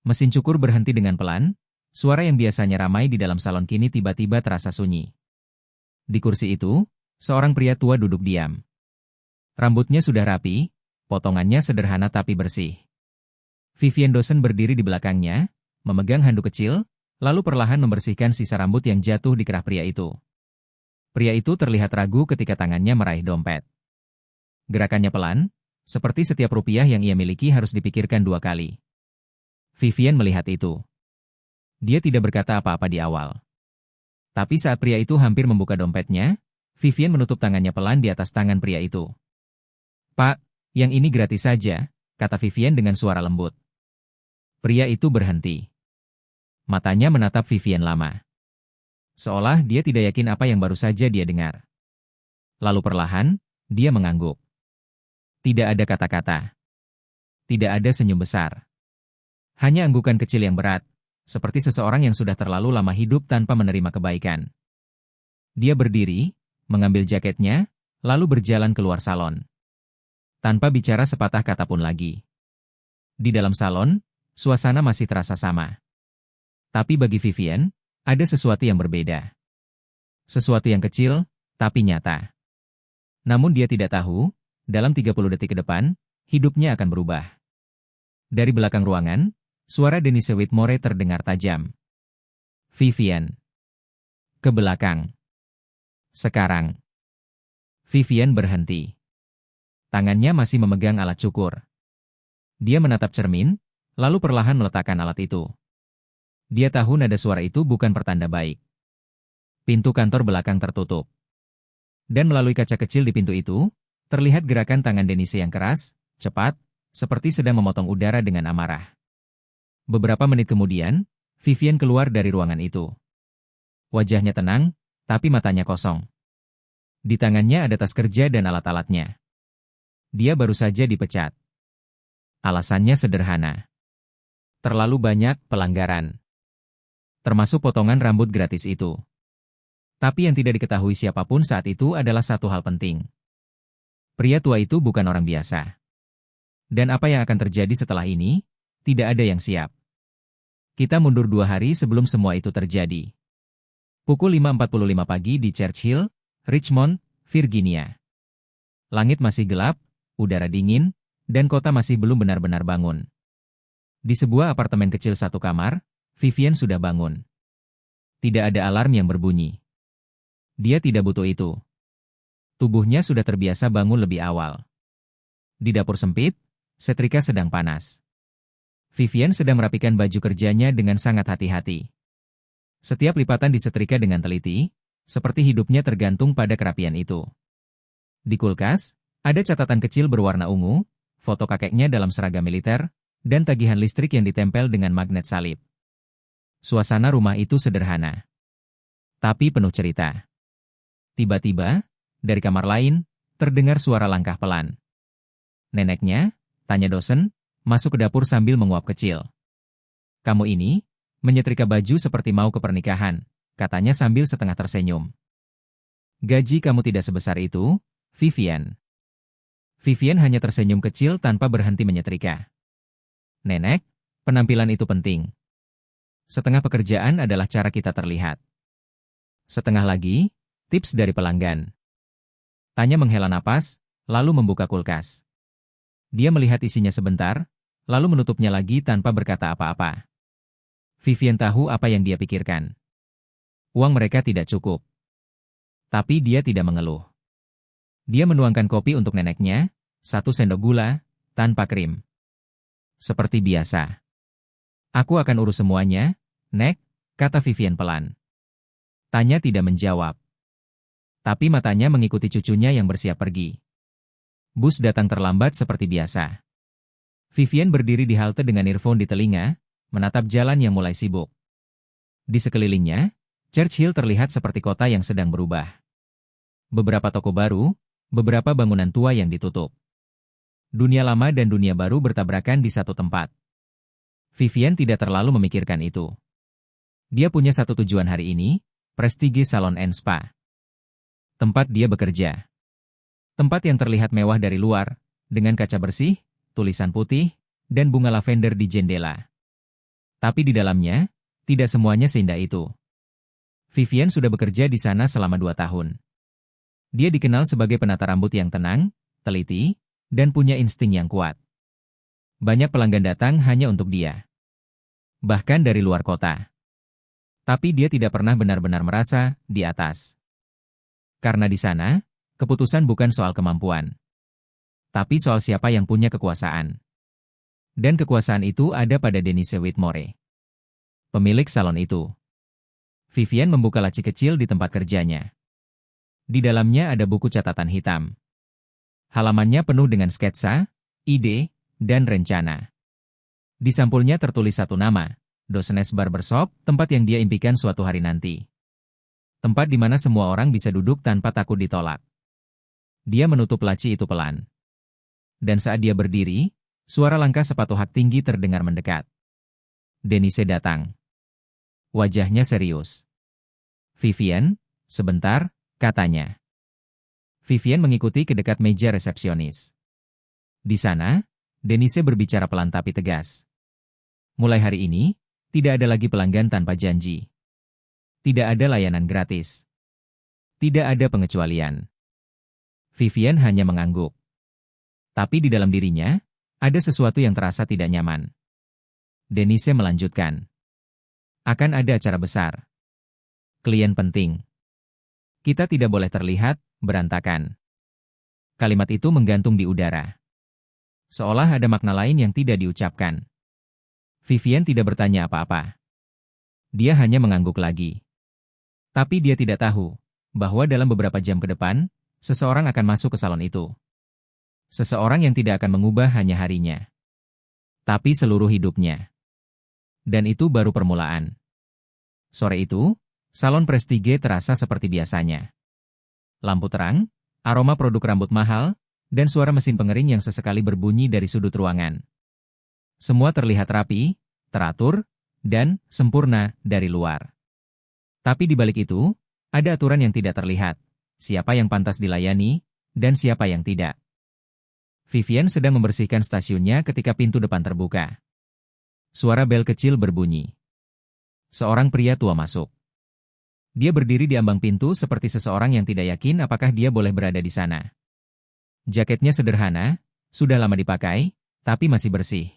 Mesin cukur berhenti dengan pelan, suara yang biasanya ramai di dalam salon kini tiba-tiba terasa sunyi. Di kursi itu, seorang pria tua duduk diam. Rambutnya sudah rapi, potongannya sederhana tapi bersih. Vivian Dawson berdiri di belakangnya, memegang handuk kecil, lalu perlahan membersihkan sisa rambut yang jatuh di kerah pria itu. Pria itu terlihat ragu ketika tangannya meraih dompet. Gerakannya pelan, seperti setiap rupiah yang ia miliki harus dipikirkan 2 kali. Vivian melihat itu. Dia tidak berkata apa-apa di awal. Tapi saat pria itu hampir membuka dompetnya, Vivian menutup tangannya pelan di atas tangan pria itu. "Pak, yang ini gratis saja," kata Vivian dengan suara lembut. Pria itu berhenti. Matanya menatap Vivian lama. Seolah dia tidak yakin apa yang baru saja dia dengar. Lalu perlahan, dia mengangguk. Tidak ada kata-kata. Tidak ada senyum besar. Hanya anggukan kecil yang berat, seperti seseorang yang sudah terlalu lama hidup tanpa menerima kebaikan. Dia berdiri, mengambil jaketnya, lalu berjalan keluar salon. Tanpa bicara sepatah kata pun lagi. Di dalam salon, suasana masih terasa sama. Tapi bagi Vivian, ada sesuatu yang berbeda. Sesuatu yang kecil, tapi nyata. Namun dia tidak tahu, dalam 30 detik ke depan, hidupnya akan berubah. Dari belakang ruangan, suara Denise Whitmore terdengar tajam. "Vivian. Ke belakang. Sekarang." Vivian berhenti. Tangannya masih memegang alat cukur. Dia menatap cermin, lalu perlahan meletakkan alat itu. Dia tahu nada suara itu bukan pertanda baik. Pintu kantor belakang tertutup. Dan melalui kaca kecil di pintu itu, terlihat gerakan tangan Denise yang keras, cepat, seperti sedang memotong udara dengan amarah. Beberapa menit kemudian, Vivian keluar dari ruangan itu. Wajahnya tenang, tapi matanya kosong. Di tangannya ada tas kerja dan alat-alatnya. Dia baru saja dipecat. Alasannya sederhana. Terlalu banyak pelanggaran. Termasuk potongan rambut gratis itu. Tapi yang tidak diketahui siapapun saat itu adalah satu hal penting. Pria tua itu bukan orang biasa. Dan apa yang akan terjadi setelah ini, tidak ada yang siap. Kita mundur 2 hari sebelum semua itu terjadi. Pukul 5.45 pagi di Churchill, Richmond, Virginia. Langit masih gelap, udara dingin, dan kota masih belum benar-benar bangun. Di sebuah apartemen kecil 1 kamar, Vivian sudah bangun. Tidak ada alarm yang berbunyi. Dia tidak butuh itu. Tubuhnya sudah terbiasa bangun lebih awal. Di dapur sempit, setrika sedang panas. Vivian sedang merapikan baju kerjanya dengan sangat hati-hati. Setiap lipatan disetrika dengan teliti, seperti hidupnya tergantung pada kerapian itu. Di kulkas, ada catatan kecil berwarna ungu, foto kakeknya dalam seragam militer, dan tagihan listrik yang ditempel dengan magnet salib. Suasana rumah itu sederhana. Tapi penuh cerita. Tiba-tiba, dari kamar lain, terdengar suara langkah pelan. "Neneknya?" tanya Dawson, masuk ke dapur sambil menguap kecil. "Kamu ini, menyetrika baju seperti mau ke pernikahan," katanya sambil setengah tersenyum. "Gaji kamu tidak sebesar itu, Vivian." Vivian hanya tersenyum kecil tanpa berhenti menyetrika. "Nenek, penampilan itu penting. Setengah pekerjaan adalah cara kita terlihat. Setengah lagi, tips dari pelanggan." Tanya menghela napas, lalu membuka kulkas. Dia melihat isinya sebentar, lalu menutupnya lagi tanpa berkata apa-apa. Vivian tahu apa yang dia pikirkan. Uang mereka tidak cukup. Tapi dia tidak mengeluh. Dia menuangkan kopi untuk neneknya, 1 sendok gula, tanpa krim. Seperti biasa. "Aku akan urus semuanya, Nek," kata Vivian pelan. Tanya tidak menjawab. Tapi matanya mengikuti cucunya yang bersiap pergi. Bus datang terlambat seperti biasa. Vivian berdiri di halte dengan earphone di telinga, menatap jalan yang mulai sibuk. Di sekelilingnya, Churchill terlihat seperti kota yang sedang berubah. Beberapa toko baru, beberapa bangunan tua yang ditutup. Dunia lama dan dunia baru bertabrakan di satu tempat. Vivian tidak terlalu memikirkan itu. Dia punya satu tujuan hari ini, Prestige Salon and Spa. Tempat dia bekerja. Tempat yang terlihat mewah dari luar, dengan kaca bersih, tulisan putih, dan bunga lavender di jendela. Tapi di dalamnya, tidak semuanya seindah itu. Vivian sudah bekerja di sana selama 2 tahun. Dia dikenal sebagai penata rambut yang tenang, teliti, dan punya insting yang kuat. Banyak pelanggan datang hanya untuk dia. Bahkan dari luar kota. Tapi dia tidak pernah benar-benar merasa di atas. Karena di sana, keputusan bukan soal kemampuan. Tapi soal siapa yang punya kekuasaan. Dan kekuasaan itu ada pada Denise Whitmore, pemilik salon itu. Vivian membuka laci kecil di tempat kerjanya. Di dalamnya ada buku catatan hitam. Halamannya penuh dengan sketsa, ide, dan rencana. Di sampulnya tertulis satu nama, Dosnes Barbershop, tempat yang dia impikan suatu hari nanti. Tempat di mana semua orang bisa duduk tanpa takut ditolak. Dia menutup laci itu pelan. Dan saat dia berdiri, suara langkah sepatu hak tinggi terdengar mendekat. Denise datang. Wajahnya serius. "Vivian, sebentar," katanya. Vivian mengikuti ke dekat meja resepsionis. Di sana, Denise berbicara pelan tapi tegas. "Mulai hari ini, tidak ada lagi pelanggan tanpa janji. Tidak ada layanan gratis. Tidak ada pengecualian." Vivian hanya mengangguk. Tapi di dalam dirinya, ada sesuatu yang terasa tidak nyaman. Denise melanjutkan. "Akan ada acara besar. Klien penting. Kita tidak boleh terlihat berantakan." Kalimat itu menggantung di udara. Seolah ada makna lain yang tidak diucapkan. Vivian tidak bertanya apa-apa. Dia hanya mengangguk lagi. Tapi dia tidak tahu bahwa dalam beberapa jam ke depan, seseorang akan masuk ke salon itu. Seseorang yang tidak akan mengubah hanya harinya, tapi seluruh hidupnya. Dan itu baru permulaan. Sore itu, salon Prestige terasa seperti biasanya. Lampu terang, aroma produk rambut mahal, dan suara mesin pengering yang sesekali berbunyi dari sudut ruangan. Semua terlihat rapi, teratur, dan sempurna dari luar. Tapi di balik itu, ada aturan yang tidak terlihat. Siapa yang pantas dilayani, dan siapa yang tidak. Vivian sedang membersihkan stasiunnya ketika pintu depan terbuka. Suara bel kecil berbunyi. Seorang pria tua masuk. Dia berdiri di ambang pintu seperti seseorang yang tidak yakin apakah dia boleh berada di sana. Jaketnya sederhana, sudah lama dipakai, tapi masih bersih.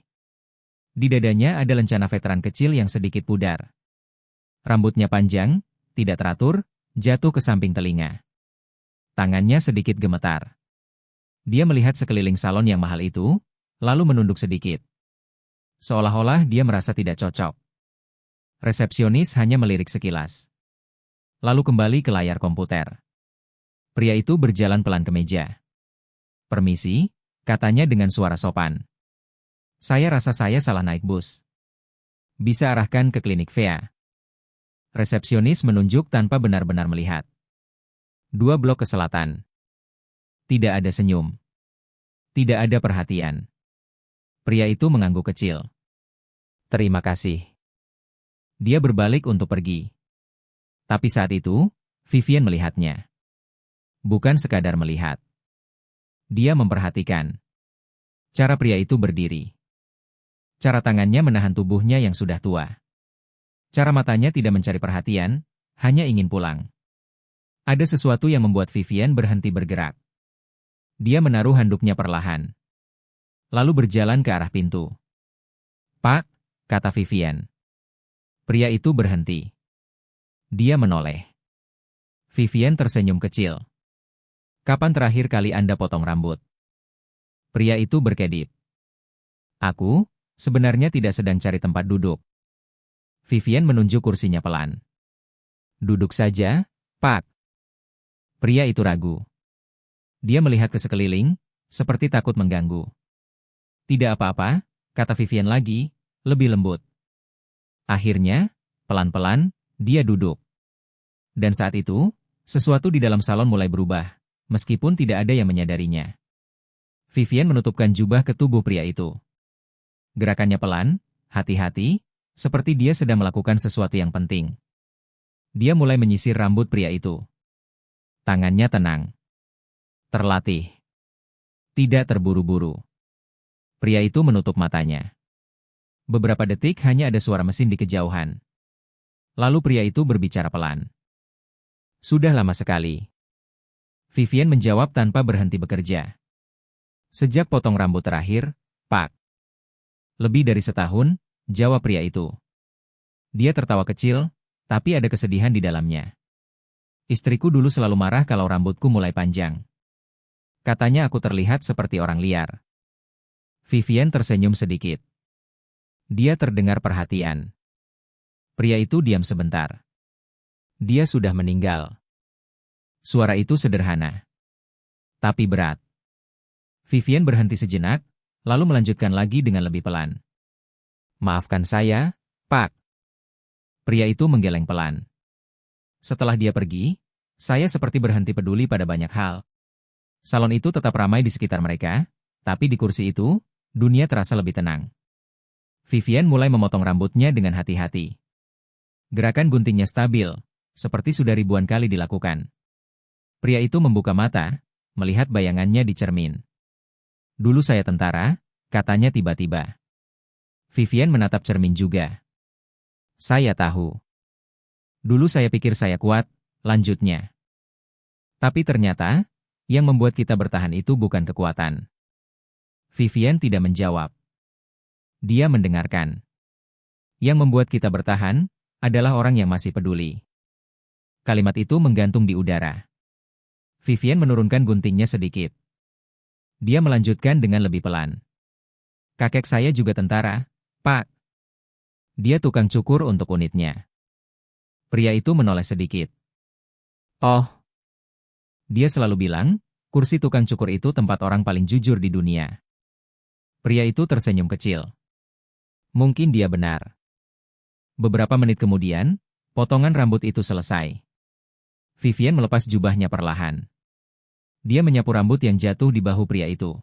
Di dadanya ada lencana veteran kecil yang sedikit pudar. Rambutnya panjang, tidak teratur, jatuh ke samping telinga. Tangannya sedikit gemetar. Dia melihat sekeliling salon yang mahal itu, lalu menunduk sedikit. Seolah-olah dia merasa tidak cocok. Resepsionis hanya melirik sekilas. Lalu kembali ke layar komputer. Pria itu berjalan pelan ke meja. "Permisi," katanya dengan suara sopan. "Saya rasa saya salah naik bus. Bisa arahkan ke klinik Vea." Resepsionis menunjuk tanpa benar-benar melihat. 2 blok ke selatan. Tidak ada senyum. Tidak ada perhatian. Pria itu mengangguk kecil. "Terima kasih." Dia berbalik untuk pergi. Tapi saat itu, Vivian melihatnya. Bukan sekadar melihat. Dia memperhatikan. Cara pria itu berdiri. Cara tangannya menahan tubuhnya yang sudah tua. Cara matanya tidak mencari perhatian, hanya ingin pulang. Ada sesuatu yang membuat Vivian berhenti bergerak. Dia menaruh handuknya perlahan. Lalu berjalan ke arah pintu. "Pak," kata Vivian. Pria itu berhenti. Dia menoleh. Vivian tersenyum kecil. "Kapan terakhir kali Anda potong rambut?" Pria itu berkedip. "Aku, sebenarnya tidak sedang cari tempat duduk." Vivian menunjuk kursinya pelan. "Duduk saja, Pak." Pria itu ragu. Dia melihat ke sekeliling, seperti takut mengganggu. "Tidak apa-apa," kata Vivian lagi, lebih lembut. Akhirnya, pelan-pelan, dia duduk. Dan saat itu, sesuatu di dalam salon mulai berubah, meskipun tidak ada yang menyadarinya. Vivian menutupkan jubah ke tubuh pria itu. Gerakannya pelan, hati-hati, seperti dia sedang melakukan sesuatu yang penting. Dia mulai menyisir rambut pria itu. Tangannya tenang. Terlatih. Tidak terburu-buru. Pria itu menutup matanya. Beberapa detik hanya ada suara mesin di kejauhan. Lalu pria itu berbicara pelan. Sudah lama sekali. Vivian menjawab tanpa berhenti bekerja. Sejak potong rambut terakhir, Pak. Lebih dari setahun, jawab pria itu. Dia tertawa kecil, tapi ada kesedihan di dalamnya. Istriku dulu selalu marah kalau rambutku mulai panjang. Katanya aku terlihat seperti orang liar. Vivian tersenyum sedikit. Dia terdengar perhatian. Pria itu diam sebentar. Dia sudah meninggal. Suara itu sederhana, tapi berat. Vivian berhenti sejenak, lalu melanjutkan lagi dengan lebih pelan. Maafkan saya, Pak. Pria itu menggeleng pelan. Setelah dia pergi, saya seperti berhenti peduli pada banyak hal. Salon itu tetap ramai di sekitar mereka, tapi di kursi itu, dunia terasa lebih tenang. Vivian mulai memotong rambutnya dengan hati-hati. Gerakan guntingnya stabil, seperti sudah ribuan kali dilakukan. Pria itu membuka mata, melihat bayangannya di cermin. Dulu saya tentara, katanya tiba-tiba. Vivian menatap cermin juga. Saya tahu. Dulu saya pikir saya kuat, lanjutnya. Tapi ternyata, yang membuat kita bertahan itu bukan kekuatan. Vivian tidak menjawab. Dia mendengarkan. Yang membuat kita bertahan, adalah orang yang masih peduli. Kalimat itu menggantung di udara. Vivian menurunkan guntingnya sedikit. Dia melanjutkan dengan lebih pelan. Kakek saya juga tentara, Pak. Dia tukang cukur untuk unitnya. Pria itu menoleh sedikit. Oh. Dia selalu bilang, kursi tukang cukur itu tempat orang paling jujur di dunia. Pria itu tersenyum kecil. Mungkin dia benar. Beberapa menit kemudian, potongan rambut itu selesai. Vivian melepas jubahnya perlahan. Dia menyapu rambut yang jatuh di bahu pria itu.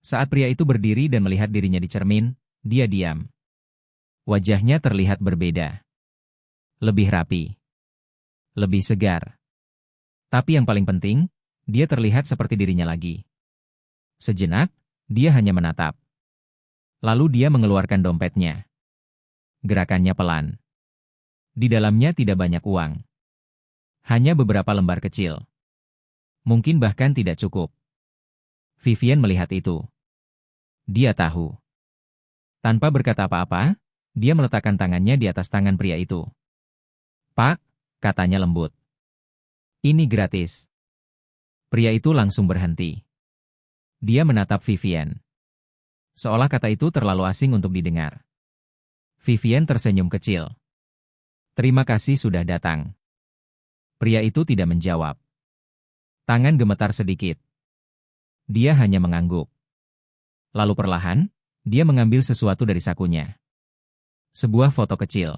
Saat pria itu berdiri dan melihat dirinya di cermin, dia diam. Wajahnya terlihat berbeda. Lebih rapi. Lebih segar. Tapi yang paling penting, dia terlihat seperti dirinya lagi. Sejenak, dia hanya menatap. Lalu dia mengeluarkan dompetnya. Gerakannya pelan. Di dalamnya tidak banyak uang. Hanya beberapa lembar kecil. Mungkin bahkan tidak cukup. Vivian melihat itu. Dia tahu. Tanpa berkata apa-apa, dia meletakkan tangannya di atas tangan pria itu. Pak, katanya lembut. Ini gratis. Pria itu langsung berhenti. Dia menatap Vivian. Seolah kata itu terlalu asing untuk didengar. Vivian tersenyum kecil. Terima kasih sudah datang. Pria itu tidak menjawab. Tangan gemetar sedikit. Dia hanya mengangguk. Lalu perlahan, dia mengambil sesuatu dari sakunya. Sebuah foto kecil.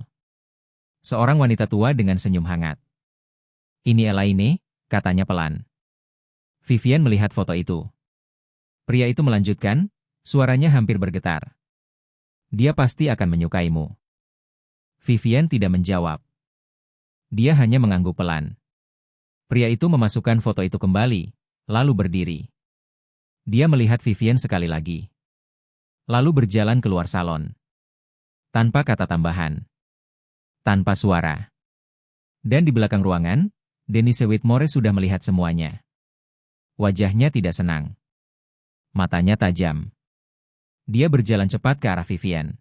Seorang wanita tua dengan senyum hangat. Ini Elaine, katanya pelan. Vivian melihat foto itu. Pria itu melanjutkan, suaranya hampir bergetar. Dia pasti akan menyukaimu. Vivian tidak menjawab. Dia hanya mengangguk pelan. Pria itu memasukkan foto itu kembali, lalu berdiri. Dia melihat Vivian sekali lagi. Lalu berjalan keluar salon. Tanpa kata tambahan. Tanpa suara. Dan di belakang ruangan, Denise Whitmore sudah melihat semuanya. Wajahnya tidak senang. Matanya tajam. Dia berjalan cepat ke arah Vivian.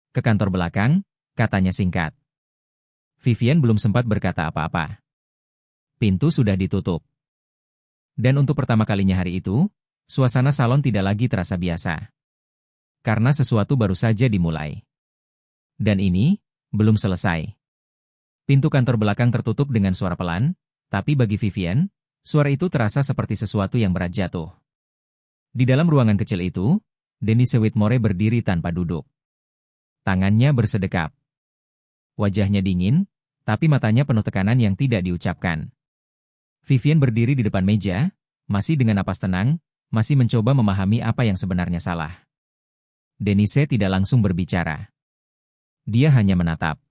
Ke kantor belakang, katanya singkat. Vivian belum sempat berkata apa-apa. Pintu sudah ditutup. Dan untuk pertama kalinya hari itu, suasana salon tidak lagi terasa biasa. Karena sesuatu baru saja dimulai. Dan ini, belum selesai. Pintu kantor belakang tertutup dengan suara pelan, tapi bagi Vivian, suara itu terasa seperti sesuatu yang berat jatuh. Di dalam ruangan kecil itu, Denise Whitmore berdiri tanpa duduk. Tangannya bersedekap. Wajahnya dingin, tapi matanya penuh tekanan yang tidak diucapkan. Vivian berdiri di depan meja, masih dengan napas tenang, masih mencoba memahami apa yang sebenarnya salah. Denise tidak langsung berbicara. Dia hanya menatap.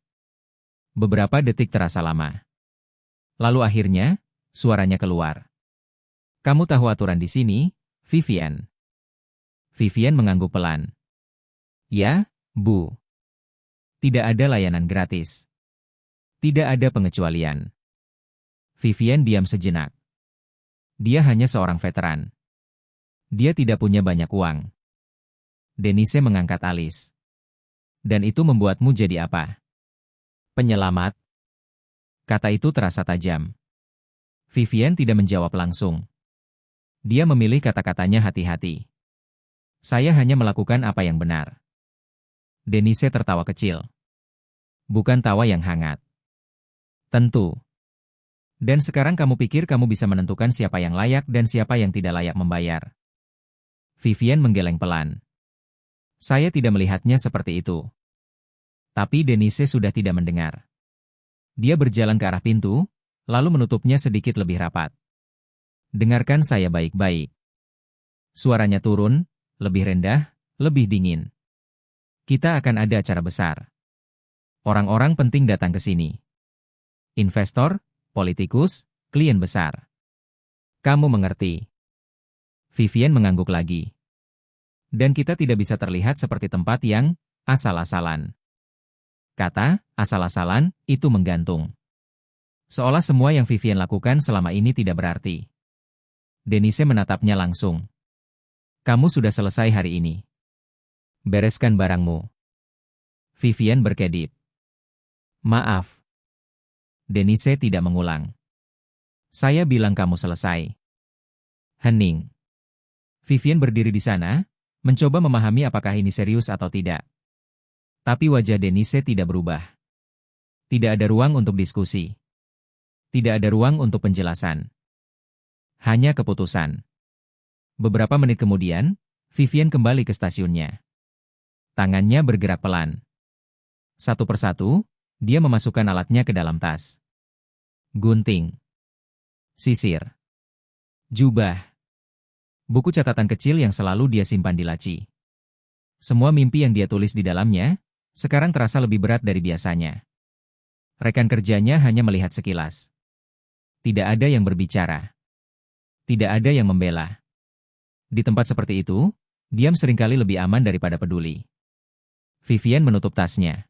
Beberapa detik terasa lama. Lalu akhirnya, suaranya keluar. Kamu tahu aturan di sini, Vivian? Vivian mengangguk pelan. Ya, Bu. Tidak ada layanan gratis. Tidak ada pengecualian. Vivian diam sejenak. Dia hanya seorang veteran. Dia tidak punya banyak uang. Denise mengangkat alis. Dan itu membuatmu jadi apa? Penyelamat. Kata itu terasa tajam. Vivian tidak menjawab langsung. Dia memilih kata-katanya hati-hati. Saya hanya melakukan apa yang benar. Denise tertawa kecil. Bukan tawa yang hangat. Tentu. Dan sekarang kamu pikir kamu bisa menentukan siapa yang layak dan siapa yang tidak layak membayar. Vivian menggeleng pelan. Saya tidak melihatnya seperti itu. Tapi Denise sudah tidak mendengar. Dia berjalan ke arah pintu, lalu menutupnya sedikit lebih rapat. Dengarkan saya baik-baik. Suaranya turun, lebih rendah, lebih dingin. Kita akan ada acara besar. Orang-orang penting datang ke sini. Investor, politikus, klien besar. Kamu mengerti. Vivian mengangguk lagi. Dan kita tidak bisa terlihat seperti tempat yang asal-asalan. Kata, asal-asalan, itu menggantung. Seolah semua yang Vivian lakukan selama ini tidak berarti. Denise menatapnya langsung. Kamu sudah selesai hari ini. Bereskan barangmu. Vivian berkedip. Maaf. Denise tidak mengulang. Saya bilang kamu selesai. Hening. Vivian berdiri di sana, mencoba memahami apakah ini serius atau tidak. Tapi wajah Denise tidak berubah. Tidak ada ruang untuk diskusi. Tidak ada ruang untuk penjelasan. Hanya keputusan. Beberapa menit kemudian, Vivian kembali ke stasiunnya. Tangannya bergerak pelan. Satu persatu, dia memasukkan alatnya ke dalam tas. Gunting. Sisir. Jubah. Buku catatan kecil yang selalu dia simpan di laci. Semua mimpi yang dia tulis di dalamnya, sekarang terasa lebih berat dari biasanya. Rekan kerjanya hanya melihat sekilas. Tidak ada yang berbicara. Tidak ada yang membela. Di tempat seperti itu, diam seringkali lebih aman daripada peduli. Vivian menutup tasnya.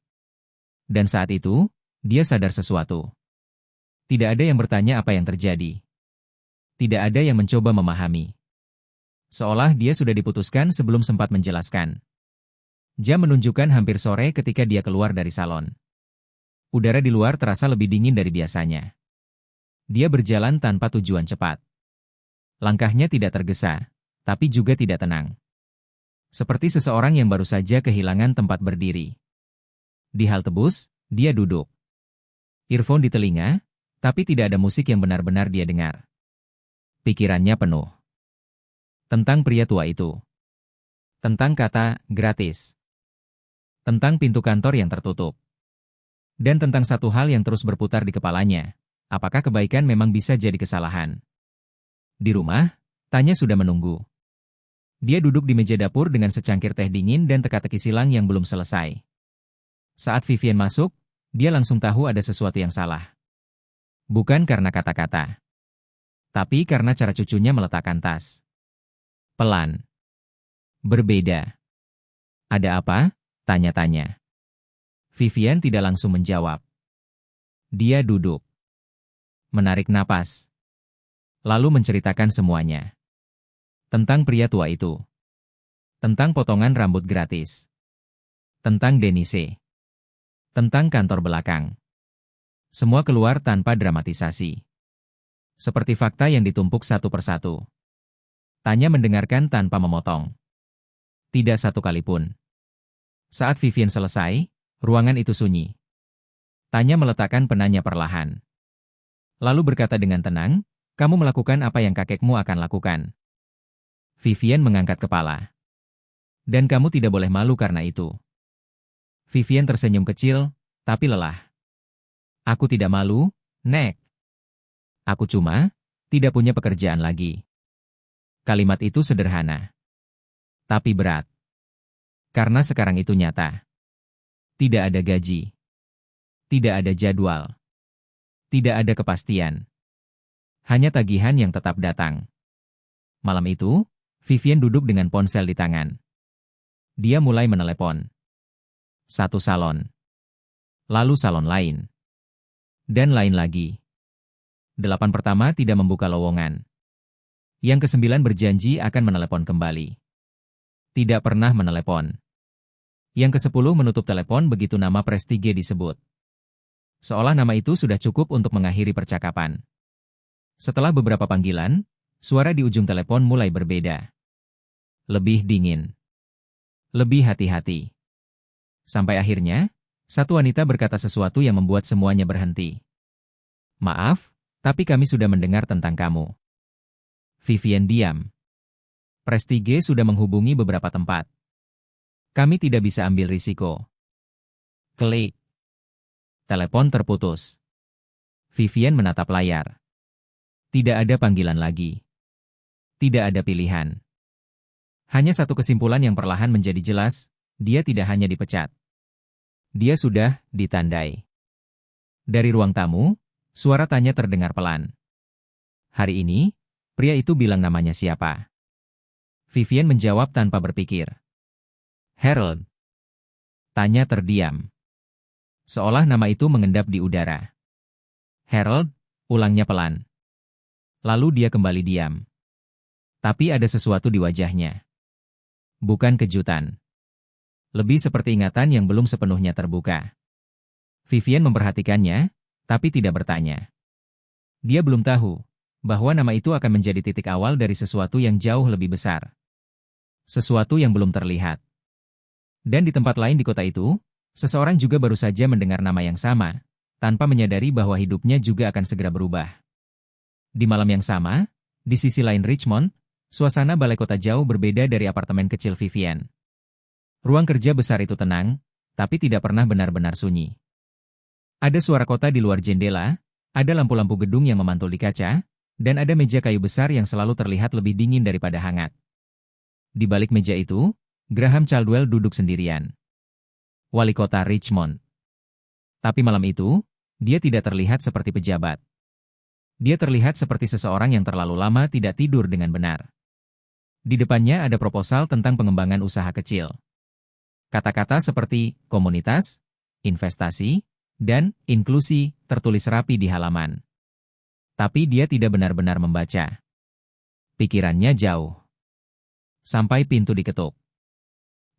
Dan saat itu, dia sadar sesuatu. Tidak ada yang bertanya apa yang terjadi. Tidak ada yang mencoba memahami. Seolah dia sudah diputuskan sebelum sempat menjelaskan. Jam menunjukkan hampir sore ketika dia keluar dari salon. Udara di luar terasa lebih dingin dari biasanya. Dia berjalan tanpa tujuan cepat. Langkahnya tidak tergesa, tapi juga tidak tenang. Seperti seseorang yang baru saja kehilangan tempat berdiri. Di halte bus, dia duduk. Earphone di telinga, tapi tidak ada musik yang benar-benar dia dengar. Pikirannya penuh. Tentang pria tua itu. Tentang kata gratis. Tentang pintu kantor yang tertutup. Dan tentang satu hal yang terus berputar di kepalanya. Apakah kebaikan memang bisa jadi kesalahan? Di rumah, Tanya sudah menunggu. Dia duduk di meja dapur dengan secangkir teh dingin dan teka-teki silang yang belum selesai. Saat Vivian masuk, dia langsung tahu ada sesuatu yang salah. Bukan karena kata-kata. Tapi karena cara cucunya meletakkan tas. Pelan. Berbeda. Ada apa? Tanya-tanya. Vivian tidak langsung menjawab. Dia duduk. Menarik napas. Lalu menceritakan semuanya. Tentang pria tua itu. Tentang potongan rambut gratis. Tentang Denise. Tentang kantor belakang. Semua keluar tanpa dramatisasi. Seperti fakta yang ditumpuk satu persatu. Tanya mendengarkan tanpa memotong. Tidak satu kali pun. Saat Vivian selesai, ruangan itu sunyi. Tanya meletakkan penanya perlahan. Lalu berkata dengan tenang, kamu melakukan apa yang kakekmu akan lakukan. Vivian mengangkat kepala. Dan kamu tidak boleh malu karena itu. Vivian tersenyum kecil, tapi lelah. Aku tidak malu, Nek. Aku cuma tidak punya pekerjaan lagi. Kalimat itu sederhana. Tapi berat. Karena sekarang itu nyata. Tidak ada gaji. Tidak ada jadwal. Tidak ada kepastian. Hanya tagihan yang tetap datang. Malam itu, Vivian duduk dengan ponsel di tangan. Dia mulai menelepon. satu salon. Lalu salon lain. Dan lain lagi. 8 pertama tidak membuka lowongan. Yang ke-9 berjanji akan menelepon kembali. Tidak pernah menelepon. Yang ke-10 menutup telepon begitu nama Prestige disebut. Seolah nama itu sudah cukup untuk mengakhiri percakapan. Setelah beberapa panggilan, suara di ujung telepon mulai berbeda. Lebih dingin. Lebih hati-hati. Sampai akhirnya, satu wanita berkata sesuatu yang membuat semuanya berhenti. Maaf, tapi kami sudah mendengar tentang kamu. Vivian diam. Prestige sudah menghubungi beberapa tempat. Kami tidak bisa ambil risiko. Klik. Telepon terputus. Vivian menatap layar. Tidak ada panggilan lagi. Tidak ada pilihan. Hanya satu kesimpulan yang perlahan menjadi jelas, dia tidak hanya dipecat. Dia sudah ditandai. Dari ruang tamu, suara tanya terdengar pelan. Hari ini, pria itu bilang namanya siapa? Vivian menjawab tanpa berpikir. Harold. Tanya terdiam. Seolah nama itu mengendap di udara. Harold, ulangnya pelan. Lalu dia kembali diam. Tapi ada sesuatu di wajahnya. Bukan kejutan. Lebih seperti ingatan yang belum sepenuhnya terbuka. Vivian memperhatikannya, tapi tidak bertanya. Dia belum tahu bahwa nama itu akan menjadi titik awal dari sesuatu yang jauh lebih besar. Sesuatu yang belum terlihat. Dan di tempat lain di kota itu, seseorang juga baru saja mendengar nama yang sama, tanpa menyadari bahwa hidupnya juga akan segera berubah. Di malam yang sama, di sisi lain Richmond, suasana balai kota jauh berbeda dari apartemen kecil Vivian. Ruang kerja besar itu tenang, tapi tidak pernah benar-benar sunyi. Ada suara kota di luar jendela, ada lampu-lampu gedung yang memantul di kaca, dan ada meja kayu besar yang selalu terlihat lebih dingin daripada hangat. Di balik meja itu, Graham Caldwell duduk sendirian. Wali kota Richmond. Tapi malam itu, dia tidak terlihat seperti pejabat. Dia terlihat seperti seseorang yang terlalu lama tidak tidur dengan benar. Di depannya ada proposal tentang pengembangan usaha kecil. Kata-kata seperti komunitas, investasi, dan inklusi tertulis rapi di halaman. Tapi dia tidak benar-benar membaca. Pikirannya jauh. Sampai pintu diketuk.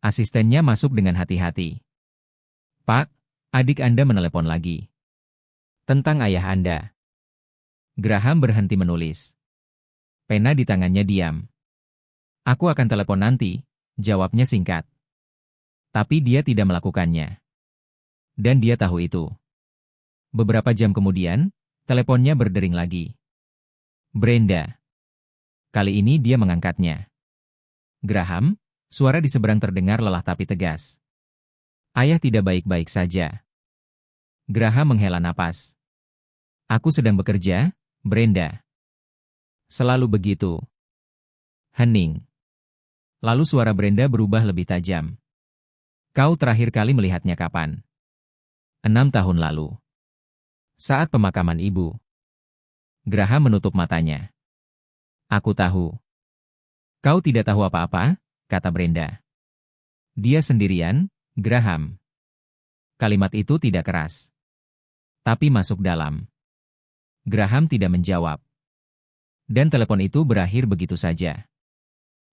Asistennya masuk dengan hati-hati. Pak, adik Anda menelepon lagi. Tentang ayah Anda. Graham berhenti menulis. Pena di tangannya diam. Aku akan telepon nanti, jawabnya singkat. Tapi dia tidak melakukannya. Dan dia tahu itu. Beberapa jam kemudian, teleponnya berdering lagi. Brenda. Kali ini dia mengangkatnya. Graham, suara di seberang terdengar lelah tapi tegas. Ayah tidak baik-baik saja. Graham menghela napas. Aku sedang bekerja, Brenda. Selalu begitu. Hening. Lalu suara Brenda berubah lebih tajam. Kau terakhir kali melihatnya kapan? 6 tahun lalu. Saat pemakaman ibu. Graham menutup matanya. Aku tahu. Kau tidak tahu apa-apa, kata Brenda. Dia sendirian, Graham. Kalimat itu tidak keras. Tapi masuk dalam. Graham tidak menjawab. Dan telepon itu berakhir begitu saja.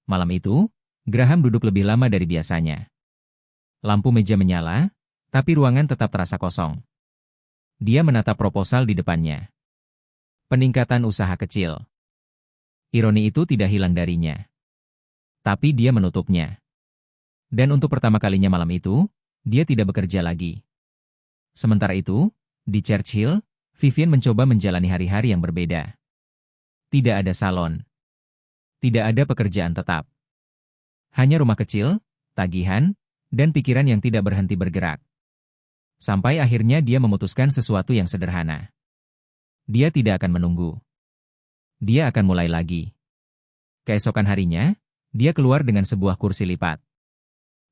Malam itu, Graham duduk lebih lama dari biasanya. Lampu meja menyala, tapi ruangan tetap terasa kosong. Dia menatap proposal di depannya. Peningkatan usaha kecil. Ironi itu tidak hilang darinya. Tapi dia menutupnya. Dan untuk pertama kalinya malam itu, dia tidak bekerja lagi. Sementara itu, di Churchill, Vivian mencoba menjalani hari-hari yang berbeda. Tidak ada salon. Tidak ada pekerjaan tetap. Hanya rumah kecil, tagihan, dan pikiran yang tidak berhenti bergerak. Sampai akhirnya dia memutuskan sesuatu yang sederhana. Dia tidak akan menunggu. Dia akan mulai lagi. Keesokan harinya, dia keluar dengan sebuah kursi lipat.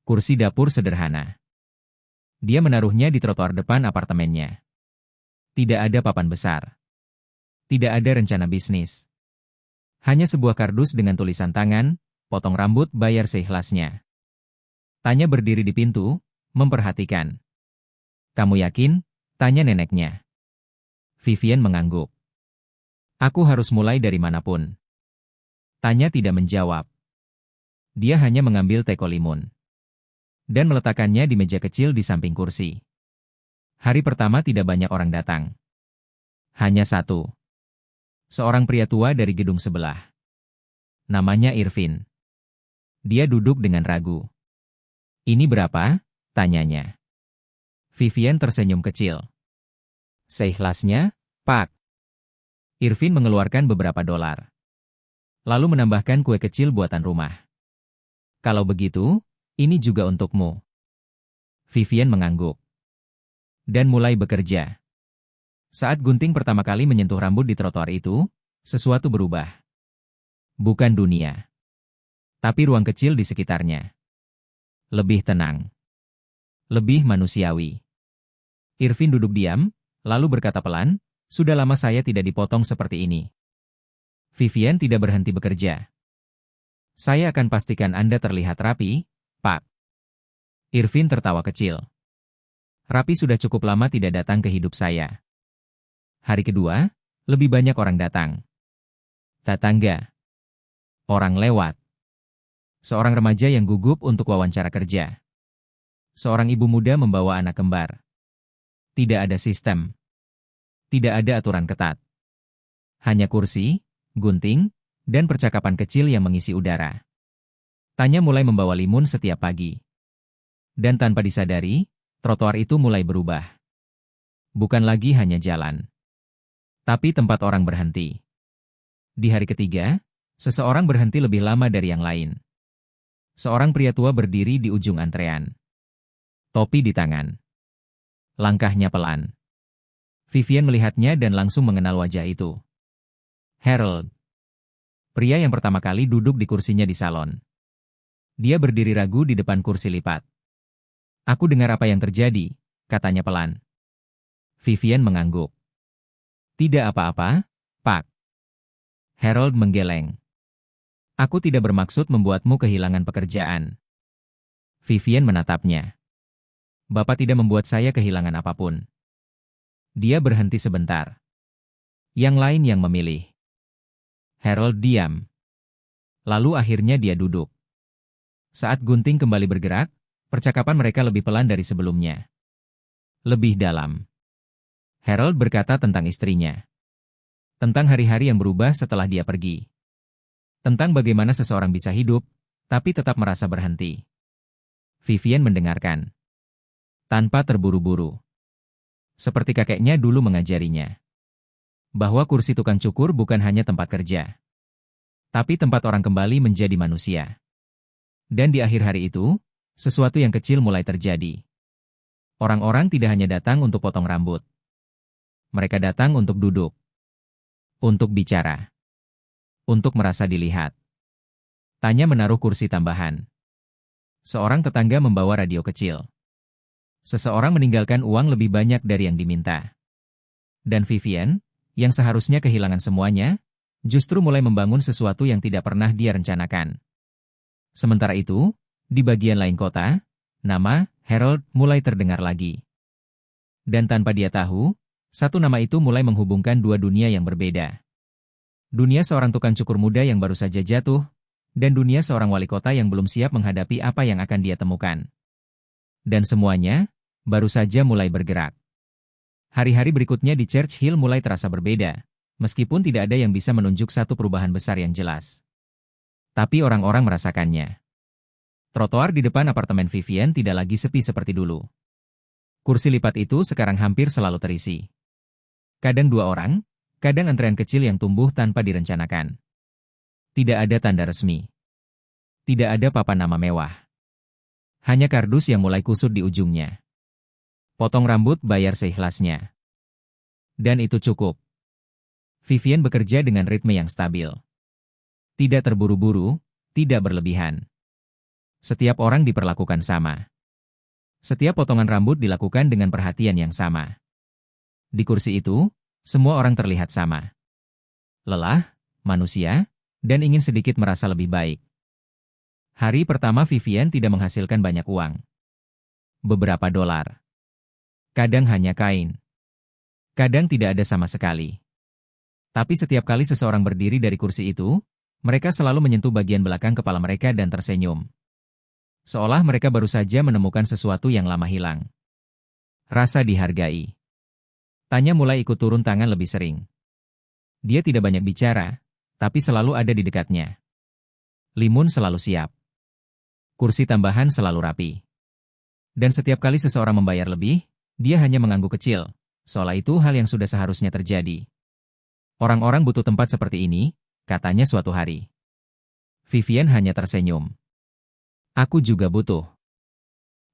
Kursi dapur sederhana. Dia menaruhnya di trotoar depan apartemennya. Tidak ada papan besar. Tidak ada rencana bisnis. Hanya sebuah kardus dengan tulisan tangan, potong rambut bayar seikhlasnya. Tanya berdiri di pintu, memperhatikan. Kamu yakin? Tanya neneknya. Vivian mengangguk. Aku harus mulai dari manapun. Tanya tidak menjawab. Dia hanya mengambil teko limun dan meletakkannya di meja kecil di samping kursi. Hari pertama tidak banyak orang datang. Hanya satu. Seorang pria tua dari gedung sebelah. Namanya Irvin. Dia duduk dengan ragu. Ini berapa? Tanyanya. Vivian tersenyum kecil. Seikhlasnya, Pak. Irvin mengeluarkan beberapa dolar. Lalu menambahkan kue kecil buatan rumah. Kalau begitu, ini juga untukmu. Vivian mengangguk. Dan mulai bekerja. Saat gunting pertama kali menyentuh rambut di trotoar itu, sesuatu berubah. Bukan dunia. Tapi ruang kecil di sekitarnya. Lebih tenang. Lebih manusiawi. Irvin duduk diam, lalu berkata pelan, sudah lama saya tidak dipotong seperti ini. Vivian tidak berhenti bekerja. Saya akan pastikan Anda terlihat rapi, Pak. Irvin tertawa kecil. Rapi sudah cukup lama tidak datang ke hidup saya. Hari kedua, lebih banyak orang datang. Tetangga. Orang lewat. Seorang remaja yang gugup untuk wawancara kerja. Seorang ibu muda membawa anak kembar. Tidak ada sistem. Tidak ada aturan ketat. Hanya kursi, gunting, dan percakapan kecil yang mengisi udara. Tanya mulai membawa limun setiap pagi. Dan tanpa disadari, trotoar itu mulai berubah. Bukan lagi hanya jalan. Tapi tempat orang berhenti. Di hari ketiga, seseorang berhenti lebih lama dari yang lain. Seorang pria tua berdiri di ujung antrean. Topi di tangan. Langkahnya pelan. Vivian melihatnya dan langsung mengenal wajah itu. Harold. Pria yang pertama kali duduk di kursinya di salon. Dia berdiri ragu di depan kursi lipat. Aku dengar apa yang terjadi, katanya pelan. Vivian mengangguk. Tidak apa-apa, Pak. Harold menggeleng. Aku tidak bermaksud membuatmu kehilangan pekerjaan. Vivian menatapnya. Bapak tidak membuat saya kehilangan apapun. Dia berhenti sebentar. Yang lain yang memilih. Harold diam. Lalu akhirnya dia duduk. Saat gunting kembali bergerak, percakapan mereka lebih pelan dari sebelumnya. Lebih dalam. Harold berkata tentang istrinya. Tentang hari-hari yang berubah setelah dia pergi. Tentang bagaimana seseorang bisa hidup, tapi tetap merasa berhenti. Vivian mendengarkan. Tanpa terburu-buru. Seperti kakeknya dulu mengajarinya. Bahwa kursi tukang cukur bukan hanya tempat kerja. Tapi tempat orang kembali menjadi manusia. Dan di akhir hari itu, sesuatu yang kecil mulai terjadi. Orang-orang tidak hanya datang untuk potong rambut. Mereka datang untuk duduk. Untuk bicara. Untuk merasa dilihat. Tanya menaruh kursi tambahan. Seorang tetangga membawa radio kecil. Seseorang meninggalkan uang lebih banyak dari yang diminta. Dan Vivian, yang seharusnya kehilangan semuanya, justru mulai membangun sesuatu yang tidak pernah dia rencanakan. Sementara itu, di bagian lain kota, nama Harold mulai terdengar lagi. Dan tanpa dia tahu, satu nama itu mulai menghubungkan dua dunia yang berbeda. Dunia seorang tukang cukur muda yang baru saja jatuh, dan dunia seorang wali kota yang belum siap menghadapi apa yang akan dia temukan. Dan semuanya, baru saja mulai bergerak. Hari-hari berikutnya di Churchill mulai terasa berbeda, meskipun tidak ada yang bisa menunjuk satu perubahan besar yang jelas. Tapi orang-orang merasakannya. Trotoar di depan apartemen Vivian tidak lagi sepi seperti dulu. Kursi lipat itu sekarang hampir selalu terisi. Kadang dua orang, kadang antrean kecil yang tumbuh tanpa direncanakan. Tidak ada tanda resmi. Tidak ada papan nama mewah. Hanya kardus yang mulai kusut di ujungnya. Potong rambut bayar seikhlasnya. Dan itu cukup. Vivian bekerja dengan ritme yang stabil. Tidak terburu-buru, tidak berlebihan. Setiap orang diperlakukan sama. Setiap potongan rambut dilakukan dengan perhatian yang sama. Di kursi itu, semua orang terlihat sama. Lelah, manusia, dan ingin sedikit merasa lebih baik. Hari pertama Vivian tidak menghasilkan banyak uang. beberapa dolar. Kadang hanya kain. Kadang tidak ada sama sekali. Tapi setiap kali seseorang berdiri dari kursi itu, mereka selalu menyentuh bagian belakang kepala mereka dan tersenyum. Seolah mereka baru saja menemukan sesuatu yang lama hilang. Rasa dihargai. Tanya mulai ikut turun tangan lebih sering. Dia tidak banyak bicara, tapi selalu ada di dekatnya. Limun selalu siap. Kursi tambahan selalu rapi. Dan setiap kali seseorang membayar lebih, dia hanya mengangguk kecil, seolah itu hal yang sudah seharusnya terjadi. Orang-orang butuh tempat seperti ini, katanya suatu hari. Vivian hanya tersenyum. Aku juga butuh.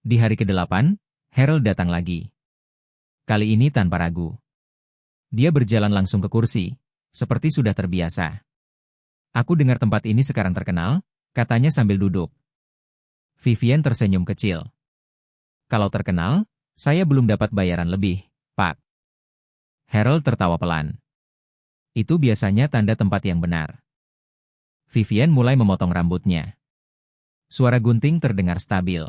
Di hari ke-8, Harold datang lagi. Kali ini tanpa ragu. Dia berjalan langsung ke kursi, seperti sudah terbiasa. Aku dengar tempat ini sekarang terkenal, katanya sambil duduk. Vivian tersenyum kecil. Kalau terkenal, saya belum dapat bayaran lebih, Pak. Harold tertawa pelan. Itu biasanya tanda tempat yang benar. Vivian mulai memotong rambutnya. Suara gunting terdengar stabil.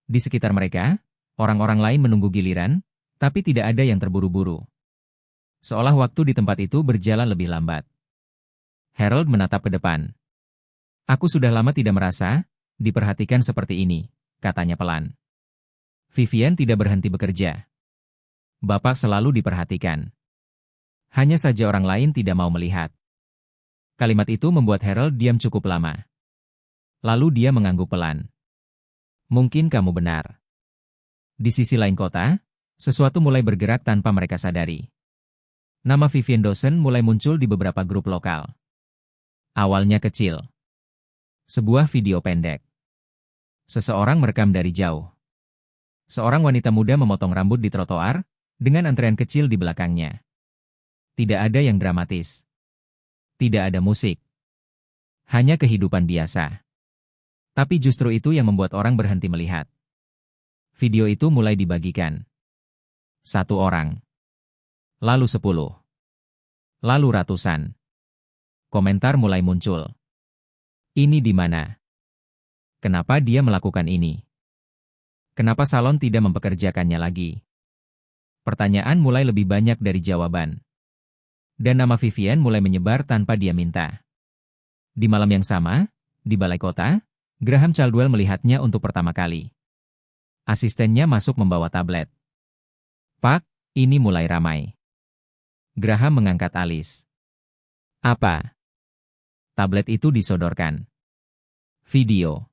Di sekitar mereka, orang-orang lain menunggu giliran, tapi tidak ada yang terburu-buru. Seolah waktu di tempat itu berjalan lebih lambat. Harold menatap ke depan. Aku sudah lama tidak merasa diperhatikan seperti ini, katanya pelan. Vivian tidak berhenti bekerja. Bapak selalu diperhatikan. Hanya saja orang lain tidak mau melihat. Kalimat itu membuat Harold diam cukup lama. Lalu dia mengangguk pelan. Mungkin kamu benar. Di sisi lain kota, sesuatu mulai bergerak tanpa mereka sadari. Nama Vivian Dawson mulai muncul di beberapa grup lokal. Awalnya kecil. Sebuah video pendek. Seseorang merekam dari jauh. Seorang wanita muda memotong rambut di trotoar, dengan antrean kecil di belakangnya. Tidak ada yang dramatis. Tidak ada musik. Hanya kehidupan biasa. Tapi justru itu yang membuat orang berhenti melihat. Video itu mulai dibagikan. 1 orang. Lalu 10. Lalu ratusan. Komentar mulai muncul. Ini di mana? Kenapa dia melakukan ini? Kenapa salon tidak mempekerjakannya lagi? Pertanyaan mulai lebih banyak dari jawaban. Dan nama Vivian mulai menyebar tanpa dia minta. Di malam yang sama, di balai kota, Graham Caldwell melihatnya untuk pertama kali. Asistennya masuk membawa tablet. Pak, ini mulai ramai. Graham mengangkat alis. Apa? Tablet itu disodorkan. Video.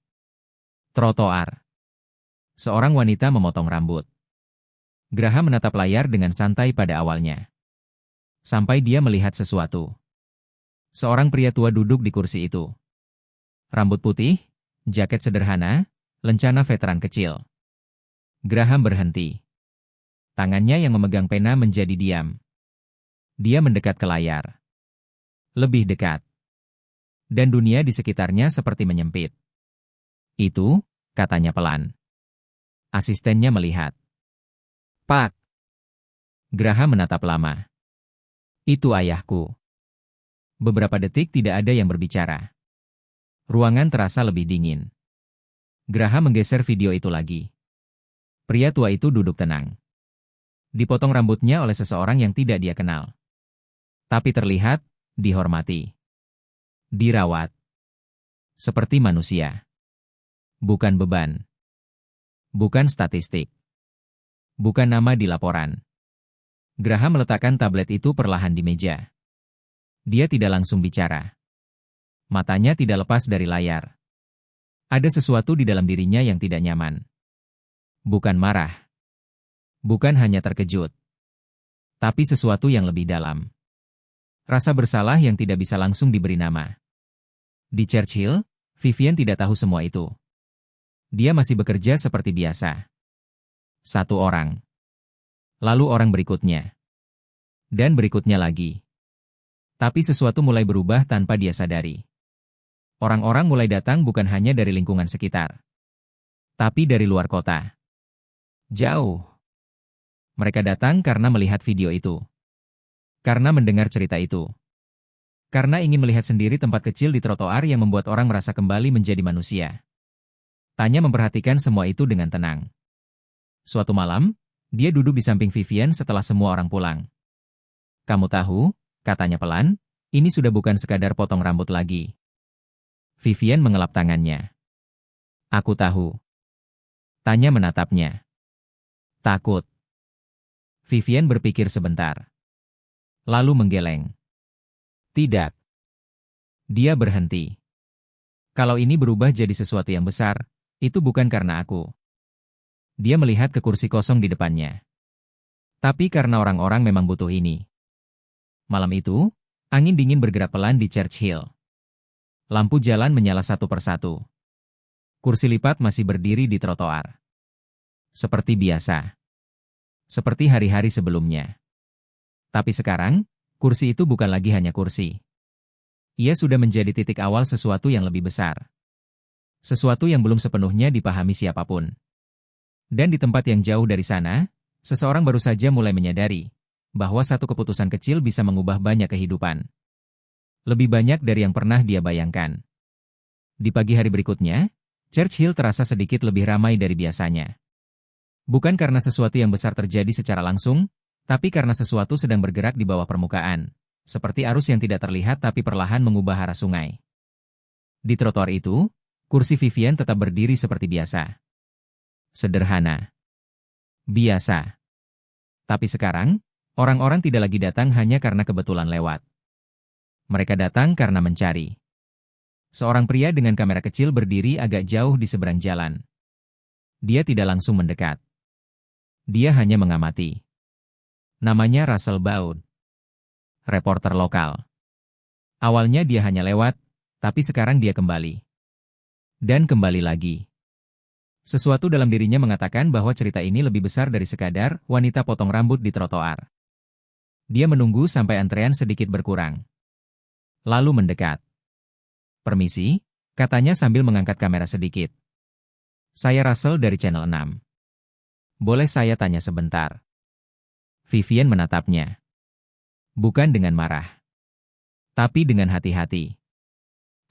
Trotoar. Seorang wanita memotong rambut. Graham menatap layar dengan santai pada awalnya. Sampai dia melihat sesuatu. Seorang pria tua duduk di kursi itu. Rambut putih, jaket sederhana, lencana veteran kecil. Graham berhenti. Tangannya yang memegang pena menjadi diam. Dia mendekat ke layar. Lebih dekat. Dan dunia di sekitarnya seperti menyempit. Itu, katanya pelan. Asistennya melihat. Pak. Graham menatap lama. Itu ayahku. Beberapa detik tidak ada yang berbicara. Ruangan terasa lebih dingin. Graham menggeser video itu lagi. Pria tua itu duduk tenang. Dipotong rambutnya oleh seseorang yang tidak dia kenal. Tapi terlihat, dihormati. Dirawat. Seperti manusia. Bukan beban. Bukan statistik. Bukan nama di laporan. Graham meletakkan tablet itu perlahan di meja. Dia tidak langsung bicara. Matanya tidak lepas dari layar. Ada sesuatu di dalam dirinya yang tidak nyaman. Bukan marah. Bukan hanya terkejut. Tapi sesuatu yang lebih dalam. Rasa bersalah yang tidak bisa langsung diberi nama. Di Churchill, Vivian tidak tahu semua itu. Dia masih bekerja seperti biasa. 1 orang. Lalu orang berikutnya. Dan berikutnya lagi. Tapi sesuatu mulai berubah tanpa dia sadari. Orang-orang mulai datang bukan hanya dari lingkungan sekitar. Tapi dari luar kota. Jauh. Mereka datang karena melihat video itu. Karena mendengar cerita itu. Karena ingin melihat sendiri tempat kecil di trotoar yang membuat orang merasa kembali menjadi manusia. Tanya memperhatikan semua itu dengan tenang. Suatu malam, dia duduk di samping Vivian setelah semua orang pulang. "Kamu tahu," katanya pelan, "ini sudah bukan sekadar potong rambut lagi." Vivian mengelap tangannya. "Aku tahu." Tanya menatapnya. "Takut." Vivian berpikir sebentar. Lalu menggeleng. "Tidak." Dia berhenti. "Kalau ini berubah jadi sesuatu yang besar, itu bukan karena aku." Dia melihat ke kursi kosong di depannya. "Tapi karena orang-orang memang butuh ini." Malam itu, angin dingin bergerak pelan di Churchill. Lampu jalan menyala satu persatu. Kursi lipat masih berdiri di trotoar. Seperti biasa. Seperti hari-hari sebelumnya. Tapi sekarang, kursi itu bukan lagi hanya kursi. Ia sudah menjadi titik awal sesuatu yang lebih besar. Sesuatu yang belum sepenuhnya dipahami siapapun. Dan di tempat yang jauh dari sana, seseorang baru saja mulai menyadari bahwa satu keputusan kecil bisa mengubah banyak kehidupan. Lebih banyak dari yang pernah dia bayangkan. Di pagi hari berikutnya, Churchill terasa sedikit lebih ramai dari biasanya. Bukan karena sesuatu yang besar terjadi secara langsung, tapi karena sesuatu sedang bergerak di bawah permukaan, seperti arus yang tidak terlihat tapi perlahan mengubah arah sungai. Di trotoar itu, kursi Vivian tetap berdiri seperti biasa. Sederhana. Biasa. Tapi sekarang, orang-orang tidak lagi datang hanya karena kebetulan lewat. Mereka datang karena mencari. Seorang pria dengan kamera kecil berdiri agak jauh di seberang jalan. Dia tidak langsung mendekat. Dia hanya mengamati. Namanya Russell Baud. Reporter lokal. Awalnya dia hanya lewat, tapi sekarang dia kembali. Dan kembali lagi. Sesuatu dalam dirinya mengatakan bahwa cerita ini lebih besar dari sekadar wanita potong rambut di trotoar. Dia menunggu sampai antrean sedikit berkurang. Lalu mendekat. "Permisi," katanya sambil mengangkat kamera sedikit. "Saya Russell dari Channel 6. Boleh saya tanya sebentar?" Vivian menatapnya. Bukan dengan marah. Tapi dengan hati-hati.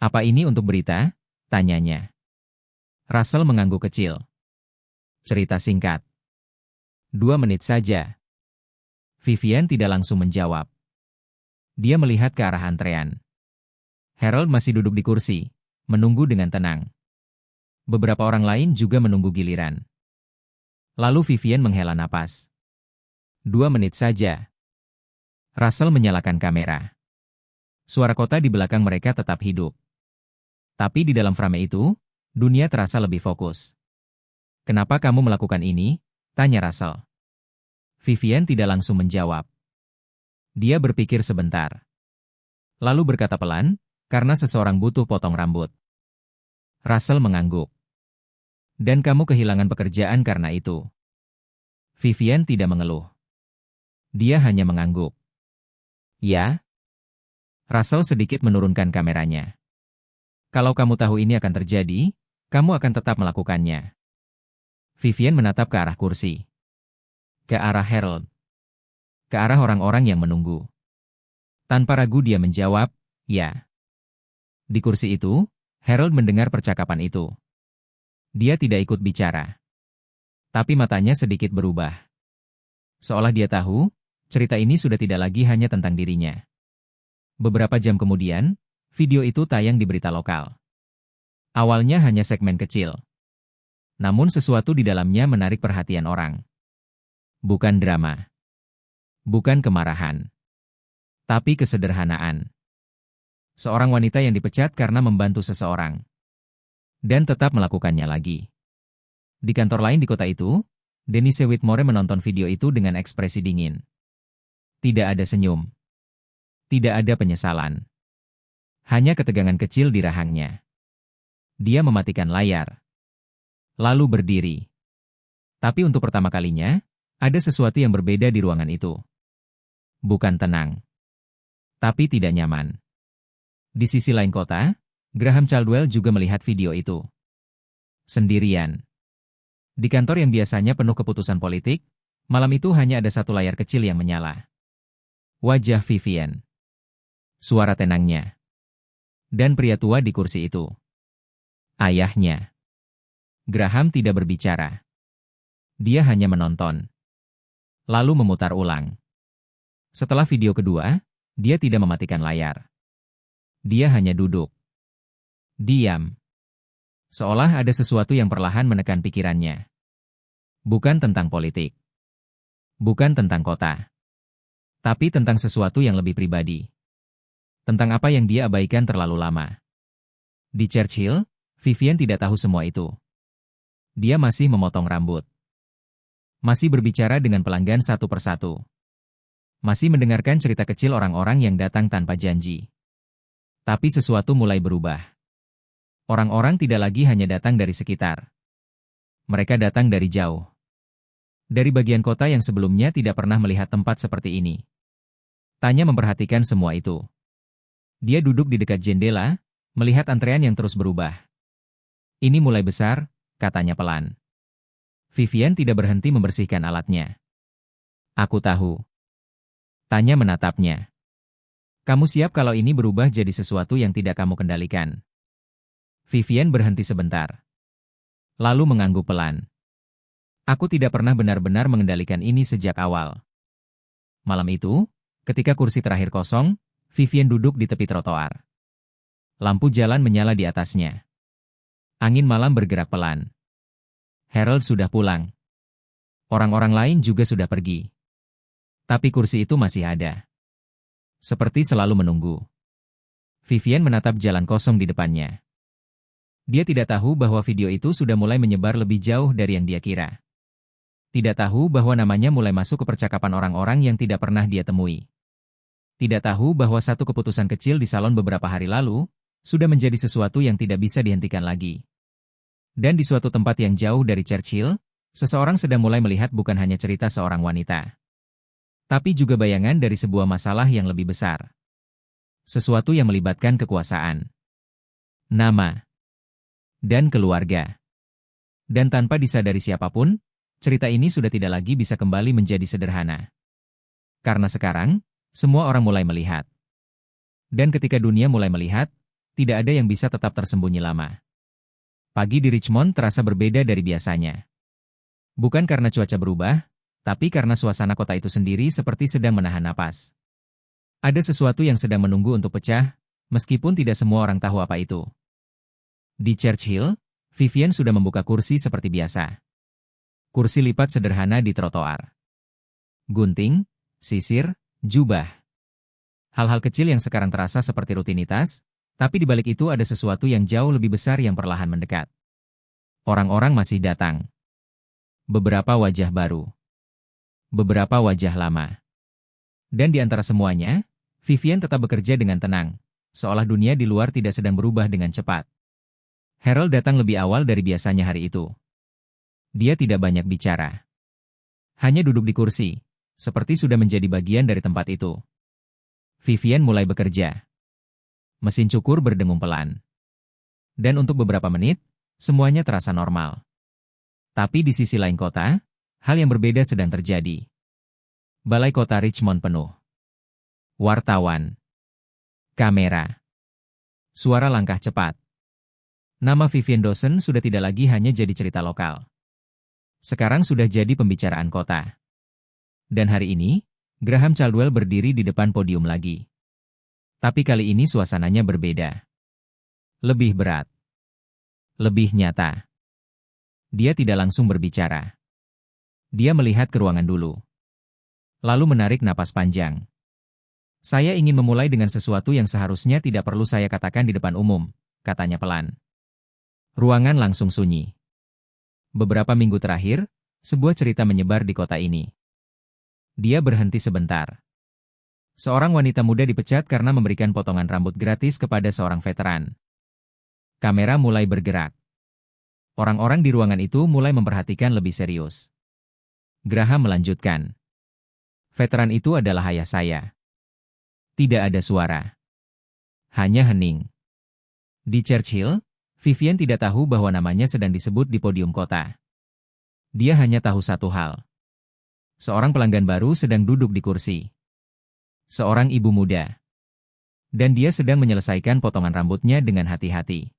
"Apa ini untuk berita?" tanyanya. Russell mengangguk kecil. "Cerita singkat. 2 menit saja." Vivian tidak langsung menjawab. Dia melihat ke arah antrean. Harold masih duduk di kursi, menunggu dengan tenang. Beberapa orang lain juga menunggu giliran. Lalu Vivian menghela napas. 2 menit saja." Russell menyalakan kamera. Suara kota di belakang mereka tetap hidup. Tapi di dalam frame itu, dunia terasa lebih fokus. "Kenapa kamu melakukan ini?" tanya Russell. Vivian tidak langsung menjawab. Dia berpikir sebentar. Lalu berkata pelan, "Karena seseorang butuh potong rambut." Russell mengangguk. "Dan kamu kehilangan pekerjaan karena itu." Vivian tidak mengeluh. Dia hanya mengangguk. "Ya?" Russell sedikit menurunkan kameranya. "Kalau kamu tahu ini akan terjadi, kamu akan tetap melakukannya." Vivian menatap ke arah kursi. Ke arah Harold. Ke arah orang-orang yang menunggu. Tanpa ragu dia menjawab, "Ya." Di kursi itu, Harold mendengar percakapan itu. Dia tidak ikut bicara. Tapi matanya sedikit berubah. Seolah dia tahu, cerita ini sudah tidak lagi hanya tentang dirinya. Beberapa jam kemudian, video itu tayang di berita lokal. Awalnya hanya segmen kecil. Namun sesuatu di dalamnya menarik perhatian orang. Bukan drama. Bukan kemarahan. Tapi kesederhanaan. Seorang wanita yang dipecat karena membantu seseorang. Dan tetap melakukannya lagi. Di kantor lain di kota itu, Denise Whitmore menonton video itu dengan ekspresi dingin. Tidak ada senyum. Tidak ada penyesalan. Hanya ketegangan kecil di rahangnya. Dia mematikan layar. Lalu berdiri. Tapi untuk pertama kalinya, ada sesuatu yang berbeda di ruangan itu. Bukan tenang. Tapi tidak nyaman. Di sisi lain kota, Graham Caldwell juga melihat video itu. Sendirian. Di kantor yang biasanya penuh keputusan politik, malam itu hanya ada satu layar kecil yang menyala. Wajah Vivian. Suara tenangnya. Dan pria tua di kursi itu. Ayahnya. Graham tidak berbicara. Dia hanya menonton. Lalu memutar ulang. Setelah video kedua, dia tidak mematikan layar. Dia hanya duduk. Diam. Seolah ada sesuatu yang perlahan menekan pikirannya. Bukan tentang politik. Bukan tentang kota. Tapi tentang sesuatu yang lebih pribadi. Tentang apa yang dia abaikan terlalu lama. Di Churchill, Vivian tidak tahu semua itu. Dia masih memotong rambut. Masih berbicara dengan pelanggan satu persatu. Masih mendengarkan cerita kecil orang-orang yang datang tanpa janji. Tapi sesuatu mulai berubah. Orang-orang tidak lagi hanya datang dari sekitar. Mereka datang dari jauh. Dari bagian kota yang sebelumnya tidak pernah melihat tempat seperti ini. Tanya memperhatikan semua itu. Dia duduk di dekat jendela, melihat antrean yang terus berubah. Ini mulai besar, katanya pelan. Vivian tidak berhenti membersihkan alatnya. Aku tahu. Tanya menatapnya. Kamu siap kalau ini berubah jadi sesuatu yang tidak kamu kendalikan? Vivian berhenti sebentar. Lalu mengangguk pelan. Aku tidak pernah benar-benar mengendalikan ini sejak awal. Malam itu, ketika kursi terakhir kosong, Vivian duduk di tepi trotoar. Lampu jalan menyala di atasnya. Angin malam bergerak pelan. Harold sudah pulang. Orang-orang lain juga sudah pergi. Tapi kursi itu masih ada. Seperti selalu menunggu. Vivian menatap jalan kosong di depannya. Dia tidak tahu bahwa video itu sudah mulai menyebar lebih jauh dari yang dia kira. Tidak tahu bahwa namanya mulai masuk ke percakapan orang-orang yang tidak pernah dia temui. Tidak tahu bahwa satu keputusan kecil di salon beberapa hari lalu sudah menjadi sesuatu yang tidak bisa dihentikan lagi. Dan di suatu tempat yang jauh dari Churchill, seseorang sedang mulai melihat bukan hanya cerita seorang wanita, tapi juga bayangan dari sebuah masalah yang lebih besar. Sesuatu yang melibatkan kekuasaan, nama, dan keluarga. Dan tanpa disadari siapapun, cerita ini sudah tidak lagi bisa kembali menjadi sederhana. Karena sekarang, semua orang mulai melihat. Dan ketika dunia mulai melihat, tidak ada yang bisa tetap tersembunyi lama. Pagi di Richmond terasa berbeda dari biasanya. Bukan karena cuaca berubah, tapi karena suasana kota itu sendiri seperti sedang menahan napas. Ada sesuatu yang sedang menunggu untuk pecah, meskipun tidak semua orang tahu apa itu. Di Churchill, Vivian sudah membuka kursi seperti biasa. Kursi lipat sederhana di trotoar. Gunting, sisir, jubah. Hal-hal kecil yang sekarang terasa seperti rutinitas, tapi di balik itu ada sesuatu yang jauh lebih besar yang perlahan mendekat. Orang-orang masih datang. Beberapa wajah baru. Beberapa wajah lama. Dan di antara semuanya, Vivian tetap bekerja dengan tenang, seolah dunia di luar tidak sedang berubah dengan cepat. Harold datang lebih awal dari biasanya hari itu. Dia tidak banyak bicara. Hanya duduk di kursi, seperti sudah menjadi bagian dari tempat itu. Vivian mulai bekerja. Mesin cukur berdengung pelan. Dan untuk beberapa menit, semuanya terasa normal. Tapi di sisi lain kota, hal yang berbeda sedang terjadi. Balai kota Richmond penuh. Wartawan. Kamera. Suara langkah cepat. Nama Vivian Dawson sudah tidak lagi hanya jadi cerita lokal. Sekarang sudah jadi pembicaraan kota. Dan hari ini, Graham Caldwell berdiri di depan podium lagi. Tapi kali ini suasananya berbeda. Lebih berat. Lebih nyata. Dia tidak langsung berbicara. Dia melihat ke ruangan dulu. Lalu menarik napas panjang. Saya ingin memulai dengan sesuatu yang seharusnya tidak perlu saya katakan di depan umum, katanya pelan. Ruangan langsung sunyi. Beberapa minggu terakhir, sebuah cerita menyebar di kota ini. Dia berhenti sebentar. Seorang wanita muda dipecat karena memberikan potongan rambut gratis kepada seorang veteran. Kamera mulai bergerak. Orang-orang di ruangan itu mulai memperhatikan lebih serius. Graham melanjutkan. Veteran itu adalah ayah saya. Tidak ada suara. Hanya hening. Di Churchill, Vivian tidak tahu bahwa namanya sedang disebut di podium kota. Dia hanya tahu satu hal. Seorang pelanggan baru sedang duduk di kursi. Seorang ibu muda. Dan dia sedang menyelesaikan potongan rambutnya dengan hati-hati.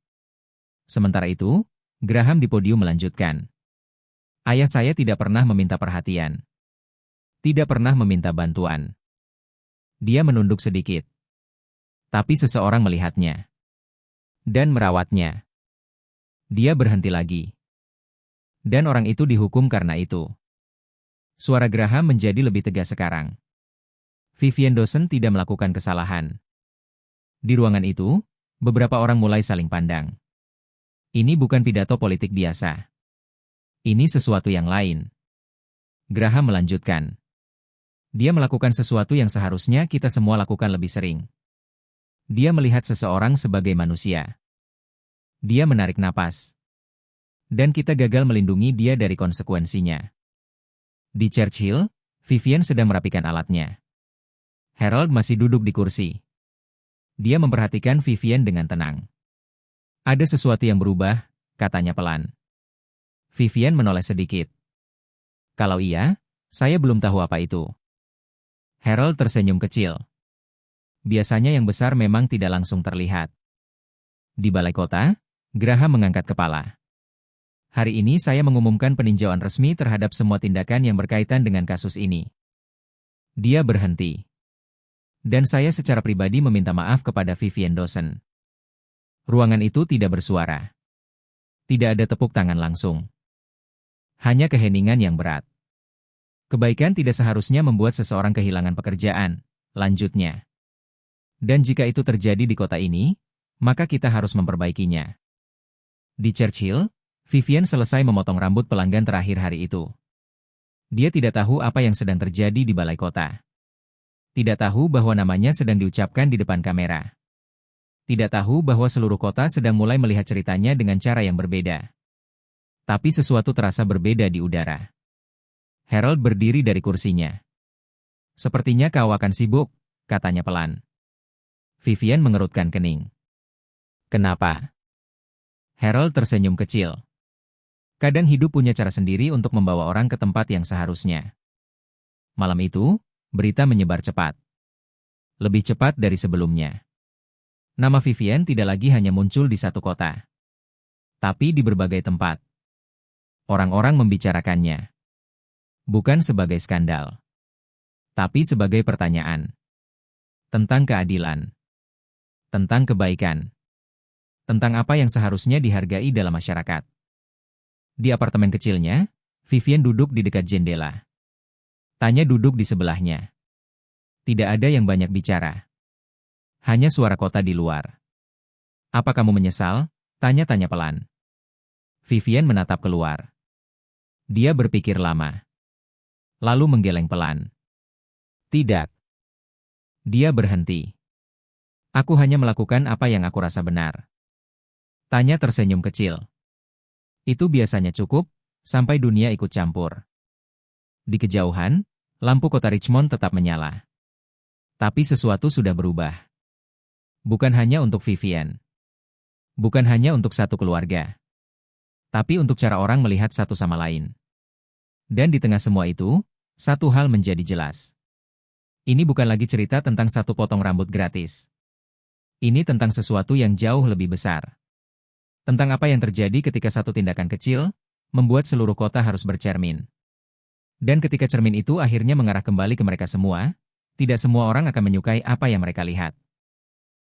Sementara itu, Graham di podium melanjutkan. Ayah saya tidak pernah meminta perhatian. Tidak pernah meminta bantuan. Dia menunduk sedikit. Tapi seseorang melihatnya. Dan merawatnya. Dia berhenti lagi. Dan orang itu dihukum karena itu. Suara Graham menjadi lebih tegas sekarang. Vivian Dawson tidak melakukan kesalahan. Di ruangan itu, beberapa orang mulai saling pandang. Ini bukan pidato politik biasa. Ini sesuatu yang lain. Graham melanjutkan. Dia melakukan sesuatu yang seharusnya kita semua lakukan lebih sering. Dia melihat seseorang sebagai manusia. Dia menarik napas. Dan kita gagal melindungi dia dari konsekuensinya. Di Churchill, Vivian sedang merapikan alatnya. Harold masih duduk di kursi. Dia memperhatikan Vivian dengan tenang. Ada sesuatu yang berubah, katanya pelan. Vivian menoleh sedikit. Kalau iya, saya belum tahu apa itu. Harold tersenyum kecil. Biasanya yang besar memang tidak langsung terlihat. Di balai kota, Graham mengangkat kepala. Hari ini saya mengumumkan peninjauan resmi terhadap semua tindakan yang berkaitan dengan kasus ini. Dia berhenti. Dan saya secara pribadi meminta maaf kepada Vivian Dawson. Ruangan itu tidak bersuara. Tidak ada tepuk tangan langsung. Hanya keheningan yang berat. Kebaikan tidak seharusnya membuat seseorang kehilangan pekerjaan, lanjutnya. Dan jika itu terjadi di kota ini, maka kita harus memperbaikinya. Di Churchill, Vivian selesai memotong rambut pelanggan terakhir hari itu. Dia tidak tahu apa yang sedang terjadi di balai kota. Tidak tahu bahwa namanya sedang diucapkan di depan kamera. Tidak tahu bahwa seluruh kota sedang mulai melihat ceritanya dengan cara yang berbeda. Tapi sesuatu terasa berbeda di udara. Harold berdiri dari kursinya. Sepertinya kau akan sibuk, katanya pelan. Vivian mengerutkan kening. Kenapa? Harold tersenyum kecil. Kadang hidup punya cara sendiri untuk membawa orang ke tempat yang seharusnya. Malam itu, berita menyebar cepat. Lebih cepat dari sebelumnya. Nama Vivian tidak lagi hanya muncul di satu kota. Tapi di berbagai tempat. Orang-orang membicarakannya. Bukan sebagai skandal. Tapi sebagai pertanyaan. Tentang keadilan. Tentang kebaikan. Tentang apa yang seharusnya dihargai dalam masyarakat. Di apartemen kecilnya, Vivian duduk di dekat jendela. Tanya duduk di sebelahnya. Tidak ada yang banyak bicara. Hanya suara kota di luar. Apa kamu menyesal? Tanya-tanya pelan. Vivian menatap keluar. Dia berpikir lama. Lalu menggeleng pelan. Tidak. Dia berhenti. Aku hanya melakukan apa yang aku rasa benar. Tanya tersenyum kecil. Itu biasanya cukup, sampai dunia ikut campur. Di kejauhan, lampu kota Richmond tetap menyala. Tapi sesuatu sudah berubah. Bukan hanya untuk Vivian. Bukan hanya untuk satu keluarga. Tapi untuk cara orang melihat satu sama lain. Dan di tengah semua itu, satu hal menjadi jelas. Ini bukan lagi cerita tentang satu potong rambut gratis. Ini tentang sesuatu yang jauh lebih besar. Tentang apa yang terjadi ketika satu tindakan kecil, membuat seluruh kota harus bercermin. Dan ketika cermin itu akhirnya mengarah kembali ke mereka semua, tidak semua orang akan menyukai apa yang mereka lihat.